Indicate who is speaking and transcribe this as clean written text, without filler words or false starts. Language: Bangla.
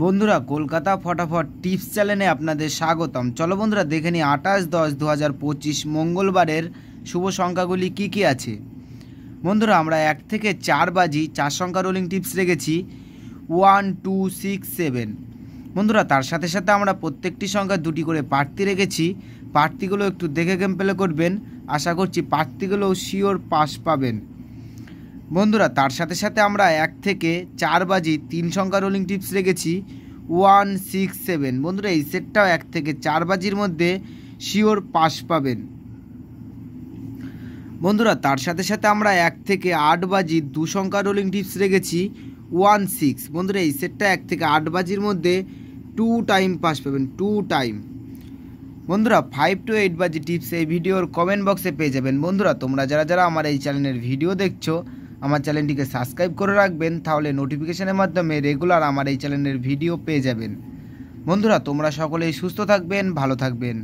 Speaker 1: বন্ধুরা কলকাতা ফটাফট টিপস চ্যানেলে আপনাদের স্বাগতম। চলো বন্ধুরা দেখে নিই 28/10/2025 মঙ্গলবারের শুভ সংখ্যাগুলি কি কি আছে। বন্ধুরা আমরা 1 থেকে 4 বাজি 4 সংখ্যা রোলিং টিপস রেখেছি 1 2 6 7। বন্ধুরা তার সাথে সাথে আমরা প্রত্যেকটি সংখ্যা দুটি করে প্রার্থী রেখেছি। প্রার্থীগুলো একটু দেখে গেম প্লে করবেন, আশা করছি প্রার্থীগুলোও শিওর পাস পাবেন। বন্ধুরা তার সাথে সাথে আমরা 1 থেকে 4 বাজি 3 সংখ্যা রোলিং টিপস রেখেছি 1 6 7। বন্ধুরা এই সেটটাও 1 থেকে 4 বাজির মধ্যে শিওর পাস পাবেন। বন্ধুরা তার সাথে সাথে আমরা 1 থেকে 8 বাজি 2 সংখ্যা রোলিং টিপস রেখেছি 1 6। বন্ধুরা এই সেটটা 1 থেকে 8 বাজির মধ্যে 2 টাইম পাস পাবেন, 2 টাইম। বন্ধুরা 5 to 8 বাজি টিপস এই ভিডিওর কমেন্ট বক্সে পেয়ে যাবেন। বন্ধুরা তোমরা যারা যারা আমার এই চ্যানেলের ভিডিও দেখছো আমার চ্যানেলটিকে সাবস্ক্রাইব করে রাখবেন, তাহলে নোটিফিকেশনের মাধ্যমে রেগুলার আমার এই চ্যানেলের ভিডিও পেয়ে যাবেন। বন্ধুরা তোমরা সকলেই সুস্থ থাকবেন, ভালো থাকবেন।